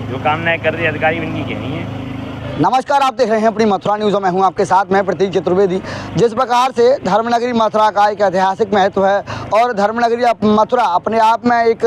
जो कामनाएं कर रहे अधिकारी इनकी कहनी है। नमस्कार, आप देख रहे हैं अपनी मथुरा न्यूज़ और मैं हूं आपके साथ मैं प्रतीक चतुर्वेदी। जिस प्रकार से धर्मनगरी मथुरा का एक ऐतिहासिक महत्व है और धर्मनगरी मथुरा अपने आप में एक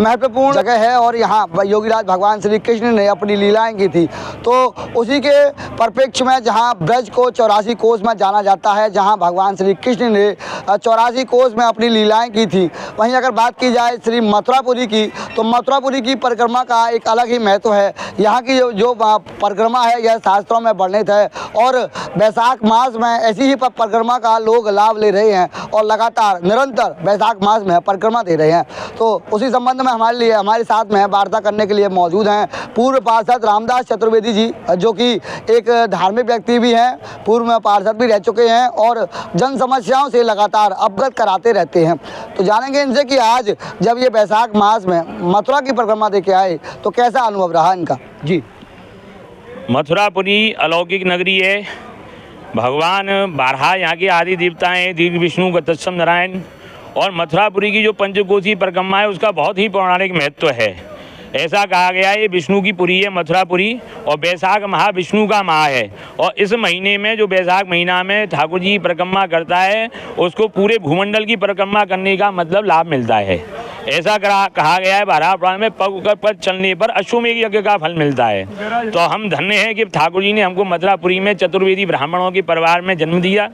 महत्वपूर्ण जगह है और यहाँ योगीराज भगवान श्री कृष्ण ने अपनी लीलाएं की थी, तो उसी के परिप्रेक्ष्य में जहाँ ब्रज को 84 कोस में जाना जाता है, जहाँ भगवान श्री कृष्ण ने 84 कोस में अपनी लीलाएँ की थी, वहीं अगर बात की जाए श्री मथुरापुरी की, तो मथुरापुरी की परिक्रमा का एक अलग ही महत्व है। यहाँ की जो परिक्रमा है यह शास्त्रों में वर्णित है और बैसाख मास में ऐसी ही परिक्रमा का लोग लाभ ले रहे हैं और लगातार निरंतर बैसाख मास में परिक्रमा दे रहे हैं। तो उसी संबंध में हमारे साथ में वार्ता करने के लिए मौजूद हैं पूर्व पार्षद रामदास चतुर्वेदी जी, जो कि एक धार्मिक व्यक्ति भी हैं, पूर्व में पार्षद भी रह चुके हैं और जन समस्याओं से लगातार अवगत कराते रहते हैं। तो जानेंगे इनसे कि आज जब ये बैसाख मास में मथुरा की परिक्रमा दे के आए तो कैसा अनुभव रहा इनका। जी, मथुरापुरी अलौकिक नगरी है। भगवान 12 यहाँ के आदि देवता हैं, दिव्य विष्णु गतत्सम नारायण, और मथुरापुरी की जो पंचकोसी परिक्रमा है उसका बहुत ही पौराणिक महत्व है। ऐसा कहा गया है ये विष्णु की पुरी है मथुरापुरी, और बैसाख माह विष्णु का माह है, और इस महीने में जो बैसाख महीना में ठाकुर जी परिक्रमा करता है उसको पूरे भूमंडल की परिक्रमा करने का मतलब लाभ मिलता है। ऐसा कहा गया है 12 पुराण में, पग पर चलने पर अश्वमेघ यज्ञ का फल मिलता है। तो हम धन्य हैं कि ठाकुर जी ने हमको मथुरापुरी में चतुर्वेदी ब्राह्मणों के परिवार में जन्म दिया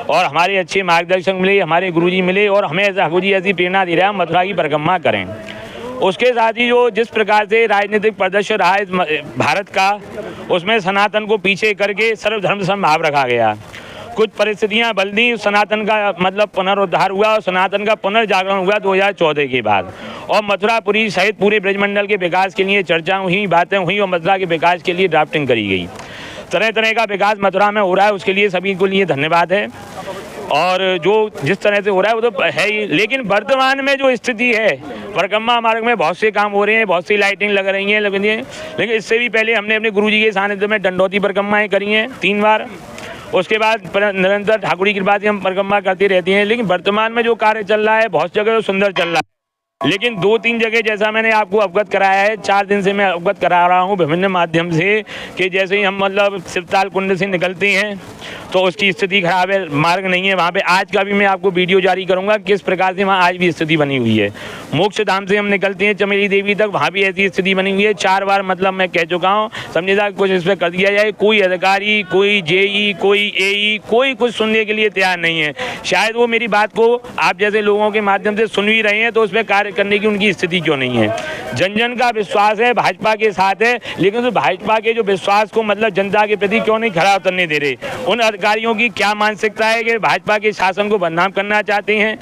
और हमारे अच्छे मार्गदर्शक मिले, हमारे गुरुजी मिले और हमें ठाकुर जी ऐसी प्रेरणा दे रहा है मथुरा की परिक्रमा करें। उसके साथ ही जो जिस प्रकार से राजनीतिक परिदृश्य रहा है भारत का, उसमें सनातन को पीछे करके सर्वधर्म समभाव रखा गया। कुछ परिस्थितियां बदली, सनातन का मतलब पुनरुद्धार हुआ और सनातन का पुनर्जागरण हुआ 2014 के बाद, और मथुरापुरी सहित पूरे ब्रजमंडल के विकास के लिए चर्चा हुई, बातें हुई और मथुरा के विकास के लिए ड्राफ्टिंग करी गई। तरह तरह का विकास मथुरा में हो रहा है, उसके लिए सभी को लिए धन्यवाद है। और जो जिस तरह से हो रहा है वो तो है ही, लेकिन वर्तमान में जो स्थिति है परिक्रमा मार्ग में बहुत से काम हो रहे हैं, बहुत सी लाइटिंग लग रही हैं लेकिन इससे भी पहले हमने अपने गुरुजी के सानिध्य में दंडौती परिक्रमाएँ करी हैं 3 बार। उसके बाद निरंतर ठाकुर की कृपा से हम परिक्रमा करते रहते हैं। लेकिन वर्तमान में जो कार्य चल रहा है बहुत जगह तो सुंदर चल रहा है, लेकिन 2-3 जगह जैसा मैंने आपको अवगत कराया है, 4 दिन से मैं अवगत करा रहा हूँ विभिन्न माध्यम से, कि जैसे ही हम मतलब शिवताल कुंड से निकलते हैं तो उसकी स्थिति खराब है, मार्ग नहीं है वहाँ पे। आज का भी मैं आपको वीडियो जारी करूँगा किस प्रकार से वहाँ आज भी स्थिति बनी हुई है। मोक्ष धाम से हम निकलते हैं चमेली देवी तक, वहाँ भी ऐसी स्थिति बनी हुई है। 4 बार मतलब मैं कह चुका हूँ, समझेगा कुछ इस पर कर दिया जाए। कोई अधिकारी, कोई जेई, कोई एई, कोई कुछ सुनने के लिए तैयार नहीं है। शायद वो मेरी बात को आप जैसे लोगों के माध्यम से सुन भी रहे हैं तो उस पर कार्य करने की उनकी स्थिति क्यों नहीं है। जन जन का विश्वास है भाजपा के साथ है, लेकिन उस भाजपा के जो विश्वास को मतलब जनता के प्रति क्यों नहीं खड़ा उतरने दे रहे। उन अधिकारियों की क्या मानसिकता है कि भाजपा के शासन को बदनाम करना चाहते हैं,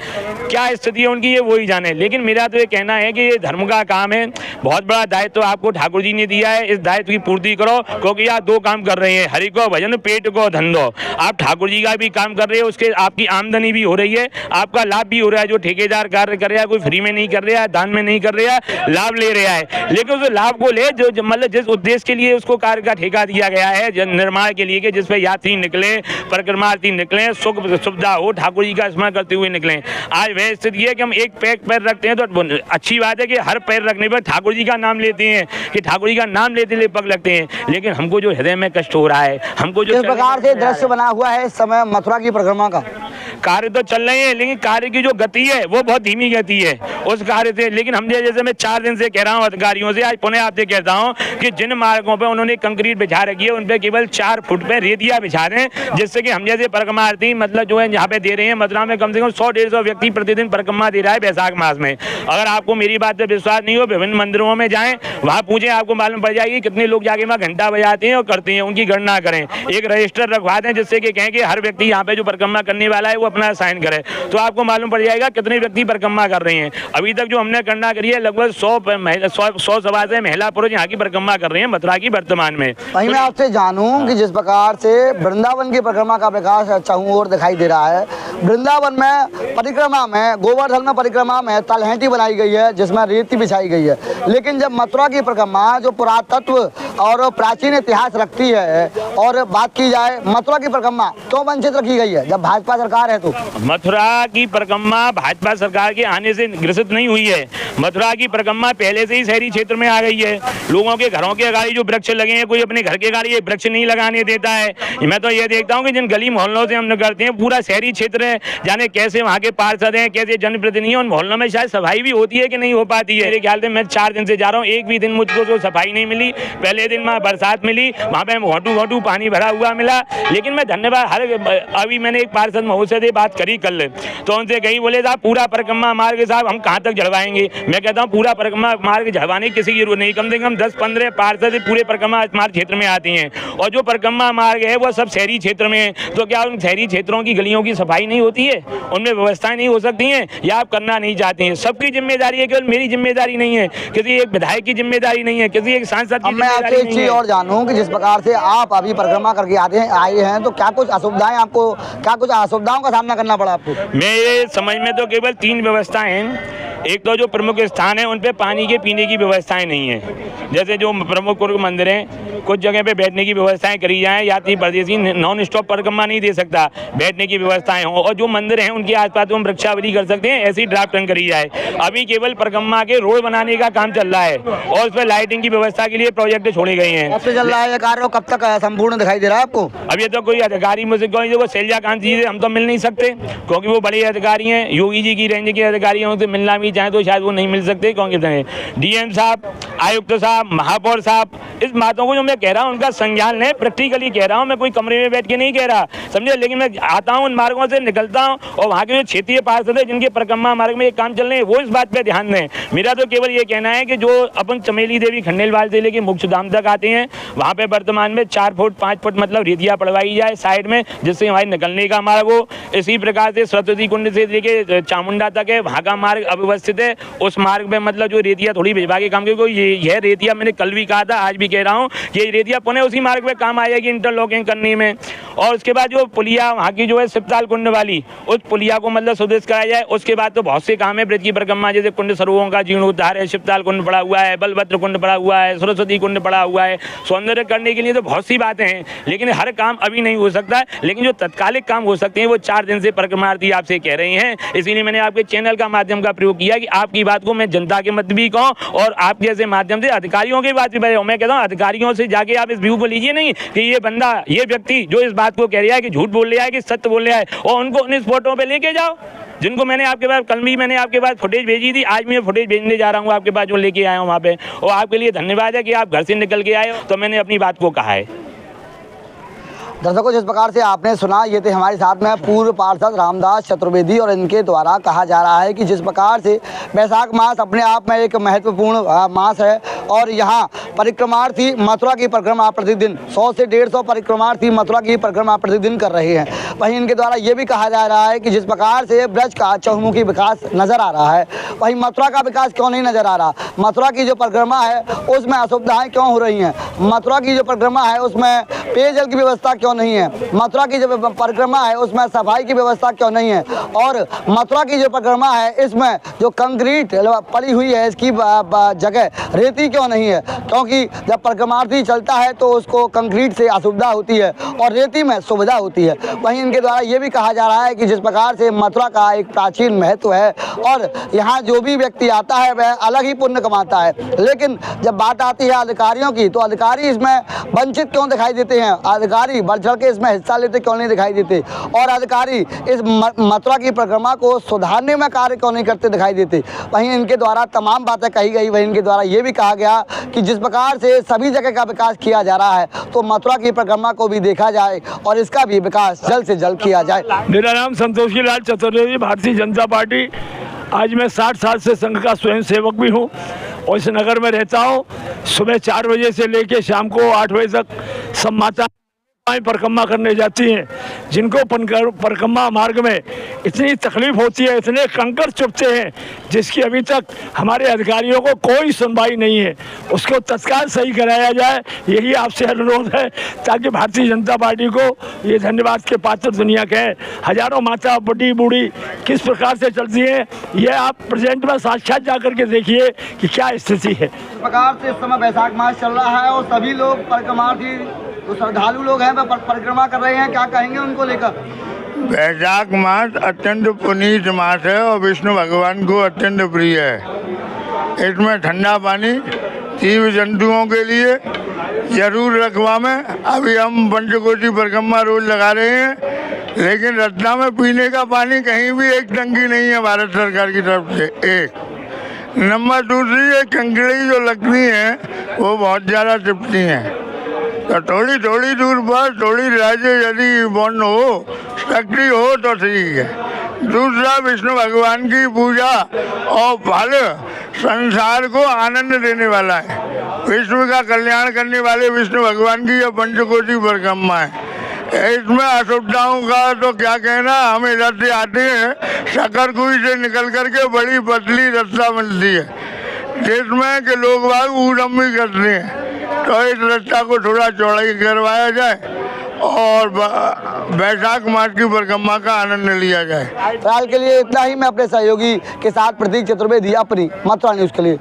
क्या स्थिति है उनकी, ये वही जाने। लेकिन मेरा तो ये कहना है कि ये धर्म का काम है, बहुत बड़ा दायित्व आपको ठाकुर जी ने दिया है, इस दायित्व की पूर्ति करो, क्योंकि आप 2 काम कर रहे हैं, हरि को भजन, पेट को धंधो। आप ठाकुर जी का भी काम कर रहे हैं, उसके आपकी आमदनी भी हो रही है, आपका लाभ भी हो रहा है। जो ठेकेदार कार्य कर रहा है, कोई फ्री में नहीं कर रहा है, दान में नहीं कर रहा है, लाभ ले रहा है। लेकिन उस लाभ को ले जो मतलब जिस उद्देश्य के लिए उसको कार्य का ठेका दिया गया है, जन निर्माण के लिए, कि जिस पे यात्री निकले, परिक्रमार्थी निकले, सुख सुविधा हो, ठाकुर जी का स्मरण करते हुए निकले। आज वह स्थिति है कि हम एक पैर रखते हैं तो अच्छी बात है कि हर पैर रखने पर ठाकुर जी का नाम लेते हैं, कि ठाकुर जी का नाम लेते ले पग लगते हैं। लेकिन हमको जो हृदय में कष्ट हो रहा है, हमको जो इस प्रकार से दृश्य बना हुआ है इस समय मथुरा की परिक्रमा का, कार्य तो चल रहे हैं लेकिन कार्य की जो गति है वो बहुत धीमी गति है उस कार्य से। लेकिन हम जैसे मैं 4 दिन से कह रहा हूँ अधिकारियों से, आज पुनः आपसे कहता हूँ कि जिन मार्गों पे उन्होंने कंक्रीट बिछा रखी है उन पे केवल 4 फुट पे रेतिया बिछा रहे हैं, जिससे कि हम जैसे परिक्रमार्थी मतलब जो है यहाँ पे दे रहे हैं। मथुरा में कम से कम 100-150 व्यक्ति प्रतिदिन परिक्रमा दे रहा है बैसाख मास में। अगर आपको मेरी बात पे विश्वास नहीं हो, विभिन्न मंदिरों में जाएं, वहाँ पूछें, आपको मालूम पड़ जाएगी कितने लोग जाके वहाँ घंटा बजाते हैं और करते हैं। उनकी गणना करें, एक रजिस्टर रखवा दें, जिससे कि कहें कि हर व्यक्ति यहाँ पे जो परिक्रमा करने वाला है वो अपना साइन करे, तो आपको मालूम पड़ जाएगा कितने व्यक्ति परिक्रमा कर रहे हैं। अभी तक जो हमने गणना करी है लगभग 100 सवा से महिला पुरुष यहाँ की परिक्रमा कर रहे हैं मथुरा की वर्तमान में। वहीं मैं आपसे जानूं कि जिस प्रकार से वृंदावन की परिक्रमा का विकास चाहूँ और दिखाई दे रहा है, वृंदावन में परिक्रमा में, गोवर्धन में परिक्रमा में तलहटी बनाई गई है जिसमें रेती बिछाई गई है, लेकिन जब मथुरा की परिक्रमा जो पुरातत्व और प्राचीन इतिहास रखती है और बात की जाए मथुरा की परिक्रमा तो वंचित रखी गई है। जब भाजपा सरकार है तो मथुरा की परिक्रमा भाजपा सरकार के आने से ग्रसित नहीं हुई है। मथुरा की परिक्रमा पहले से ही शहरी क्षेत्र में आ गई है। लोगों के घरों के अगाड़ी जो वृक्ष लगे हैं, कोई अपने घर के अगाड़ी ये वृक्ष नहीं लगाने देता है। मैं तो ये देखता हूँ कि जिन गली मोहल्लों से हम करते हैं, पूरा शहरी क्षेत्र है, जाने कैसे वहाँ के पार्षद हैं, कैसे जनप्रतिनिधि हैं, उन मोहल्लों में शायद सफाई भी होती है कि नहीं हो पाती है। मेरे ख्याल से मैं 4 दिन से जा रहा हूँ, एक भी दिन मुझको तो सफाई नहीं मिली। पहले दिन वहाँ बरसात मिली, वहाँ पे घोटू पानी भरा हुआ मिला। लेकिन मैं धन्यवाद अभी मैंने एक पार्षद महोदय से बात करी कल, तो उनसे कही, बोले साहब पूरा परिक्रमा मार्ग साहब हम कहाँ तक झड़वाएंगे। मैं कहता हूँ पूरा परिक्रमा मार्ग झड़वाने की किसी की जरूरत नहीं, कम से कम 10-15 पार्षद पूरे परिक्रमा मार्ग क्षेत्र में आती हैं, और जो परिक्रमा मार्ग है वो सब शहरी क्षेत्र में है। तो क्या उन शहरी क्षेत्रों की गलियों की सफाई नहीं होती है, उनमें व्यवस्थाएं नहीं हो सकती हैं, या आप करना नहीं चाहते हैं? सबकी जिम्मेदारी है, केवल मेरी जिम्मेदारी नहीं है, किसी एक विधायक की जिम्मेदारी नहीं है, किसी एक सांसद की मैं आपसे एक चीज और जानूं कि जिस प्रकार से आप अभी परिक्रमा करके आए हैं, तो क्या कुछ असुविधाएं आपको, क्या कुछ असुविधाओं का सामना करना पड़ा आपको? मेरे समझ में तो केवल 3 व्यवस्थाएं हैं। एक तो जो प्रमुख स्थान है उन पे पानी के पीने की व्यवस्थाएं नहीं है। जैसे जो प्रमुख मंदिर हैं, कुछ जगह पे बैठने की व्यवस्थाएं करी जाएं, यात्री परदेशी नॉन स्टॉप परिक्रमा नहीं दे सकता, बैठने की व्यवस्थाएं हों, और जो मंदिर हैं उनके आसपास हम वृक्षावली कर सकते हैं, ऐसी ड्राफ्टिंग करी जाए। अभी केवल परिक्रमा के रोड बनाने का काम चल रहा है, और उस पर लाइटिंग की व्यवस्था के लिए प्रोजेक्ट छोड़े गए हैं। कब से चल रहा है ये कार्य, कब तक संपूर्ण दिखाई दे रहा है आपको? अब ये तो कोई अधिकारी मुझसे कोई शैलजाकांत जी से हम तो मिल नहीं सकते, क्योंकि वो बड़े अधिकारी हैं, योगी जी की रेंज के अधिकारी हैं, उनसे मिलना भी चाहें तो शायद वो नहीं मिल सकते, क्योंकि डीएम साहब, आयुक्त साहब, महापौर साहब, इस बातों को जो मैं कह रहा हूँ उनका संज्ञान लें। प्रैक्टिकली कह रहा हूँ, मैं कोई कमरे में बैठ के नहीं कह रहा, समझे। लेकिन मैं आता हूँ, उन मार्गों से निकलता हूँ, और वहाँ के जो क्षेत्रीय पार्षद है जिनके परिक्रमा मार्ग में ये काम चल रहे हैं, वो इस बात पे ध्यान दें। मेरा तो केवल ये कहना है कि जो अपन चमेली देवी खंडेलवाल से लेके मोक्षधाम तक आते हैं, वहाँ पे वर्तमान में 4 फुट 5 फुट मतलब रेतिया पड़वाई जाए साइड में, जिससे हमारे निकलने का मार्ग हो। इसी प्रकार से सरस्वती कुंड से लेके चामुंडा तक है, वहाँ का मार्ग अव्यवस्थित है। उस मार्ग में मतलब जो रेतिया थोड़ी भिजवा के काम, क्योंकि यह रेतिया मैंने कल भी कहा था, आज भी कह रहा हूँ कि ये रेतिया पुनः उसी मार्ग पे काम आ जाएगी इंटरलॉकिंग करने में। और उसके बाद जो पुलिया वहाँ की जो है शिवताल कुंड वाली, उस पुलिया को मतलब सुदृढ़ कराया जाए। उसके बाद तो बहुत से काम है ब्रज की परिक्रमा, जैसे कुंड सरोवरों का जीर्णोद्धार है, शिवताल कुंड पड़ा हुआ है, बलभद्र कुंड पड़ा हुआ है, सरस्वती कुंड पड़ा हुआ है। सौंदर्य करने के लिए तो बहुत सी बातें हैं, लेकिन हर काम अभी नहीं हो सकता है। लेकिन जो तत्कालिक काम हो सकते हैं वो 4 दिन से परिक्रमार्थी आपसे कह रहे हैं। इसीलिए मैंने आपके चैनल का माध्यम का प्रयोग किया कि आपकी बात को मैं जनता के मत भी कहूँ, और आप जैसे माध्यम से अधिकारियों की बात भी बताऊँ। मैं कहता हूँ अधिकारियों से जाके आप इस व्यू को लीजिए, नहीं कि ये बंदा, ये व्यक्ति जो इस बात को कह रहा है कि झूठ बोल रहा है कि सत्य बोल रहा है, और उनको उन फोटो पे लेके जाओ, जिनको मैंने आपके पास कल भी मैंने आपके पास फुटेज भेजी थी, आज मैं फुटेज भेजने जा रहा हूँ आपके पास, जो लेके आया हूँ वहाँ पे। और आपके लिए धन्यवाद है कि आप घर से निकल के आए हो, तो मैंने अपनी बात को कहा है। दर्शकों, जिस प्रकार से आपने सुना, ये थे हमारे साथ में पूर्व पार्षद रामदास चतुर्वेदी, और इनके द्वारा कहा जा रहा है कि जिस प्रकार से वैशाख मास अपने आप में एक महत्वपूर्ण मास है, और यहाँ परिक्रमार्थी मथुरा की परिक्रमा प्रतिदिन 100 से 150 परिक्रमार्थी मथुरा की परिक्रमा प्रतिदिन कर रहे हैं। वहीं इनके द्वारा ये भी कहा जा रहा है कि जिस प्रकार से ब्रज का चहुमुखी विकास नजर आ रहा है, वहीं मथुरा का विकास क्यों नहीं नजर आ रहा। मथुरा की जो परिक्रमा है उसमें असुविधाएं क्यों हो रही हैं, मथुरा की जो परिक्रमा है उसमें पेयजल की व्यवस्था क्यों नहीं है, मथुरा की जो परिक्रमा है उसमें सफाई की व्यवस्था क्यों नहीं है, और मथुरा की जो परिक्रमा है इसमें जो कंक्रीट पड़ी हुई है इसकी जगह रेती क्यों नहीं है, क्योंकि जब परिक्रमार्थी चलता है तो उसको कंक्रीट से असुविधा होती है और रेती में सुविधा होती है। वहीं इनके द्वारा ये भी कहा जा रहा है कि जिस प्रकार से मथुरा का एक प्राचीन महत्व है, और यहाँ जो भी व्यक्ति आता है वह अलग ही पुण्य कमाता है, लेकिन जब बात आती है अधिकारियों की, तो अधिकारी इसमें वंचित क्यों दिखाई देते हैं, अधिकारी बढ़ चढ़ के इसमें हिस्सा लेते क्यों नहीं दिखाई देते, और अधिकारी इस मथुरा की परिक्रमा को सुधारने में कार्य क्यों नहीं करते दिखाई देते। वहीं इनके द्वारा तमाम बातें कही गई। वहीं इनके द्वारा ये भी कहा गया कि जिस प्रकार से सभी जगह का विकास किया जा रहा है, तो मथुरा की परिक्रमा को भी देखा जाए और इसका भी विकास जल्द से जल्द किया जाए। मेरा नाम संतोषी लाल चतुर्वेदी, भारतीय जनता पार्टी। आज मैं 60 साल से संघ का स्वयं सेवक भी हूँ और इस नगर में रहता हूँ। सुबह 4 बजे से लेकर शाम को 8 बजे तक सब माता परिक्रमा करने जाती हैं, जिनको परिक्रमा मार्ग में इतनी तकलीफ होती है, इतने कंकड़ चुभते हैं, जिसकी अभी तक हमारे अधिकारियों को कोई सुनवाई नहीं है। उसको तत्काल सही कराया जाए, यही आपसे अनुरोध है, ताकि भारतीय जनता पार्टी को ये धन्यवाद के पात्र दुनिया के हजारों माता बड़ी बूढ़ी किस प्रकार से चलती है, ये आप प्रेजेंट में साक्षात जा करके देखिए कि क्या स्थिति है। इस प्रकार से इस समय वैशाख मास चल रहा है और सभी लोग परिक्रमार्थी जो श्रद्धालु लोग हैं वह परिक्रमा कर रहे हैं, क्या कहेंगे उनको लेकर? वैशाख मास अत्यंत पुनीत मास है और विष्णु भगवान को अत्यंत प्रिय है। इसमें ठंडा पानी जीव जंतुओं के लिए जरूर रखवा में। अभी हम पंचकोशी परिक्रमा रोज लगा रहे हैं, लेकिन रत्ना में पीने का पानी कहीं भी एक टंकी नहीं है भारत सरकार की तरफ से। एक नंबर दूसरी, ये कंकड़ी जो लगती हैं वो बहुत ज़्यादा टिपती हैं, तो थोड़ी थोड़ी दूर पर थोड़ी राज्य यदि बंद हो शक्ति हो तो ठीक है। दूसरा, विष्णु भगवान की पूजा और फल संसार को आनंद देने वाला है। विश्व का कल्याण करने वाले विष्णु भगवान की यह पंचकोशी परिक्रमा है। इसमें असुविधाओं का तो क्या कहना, हम इधर से आते हैं शकरकुई से निकल करके बड़ी पतली रास्ता मिलती है जिसमें कि लोग बाग ऊधम भी करते हैं, तो इस रास्ता को थोड़ा चौड़ाई करवाया जाए और वैशाख मास की परिक्रमा का आनंद लिया जाए। फिलहाल के लिए इतना ही। मैं अपने सहयोगी के साथ प्रतीक चतुर्वेदी, अपनी मथुरा न्यूज़ के लिए।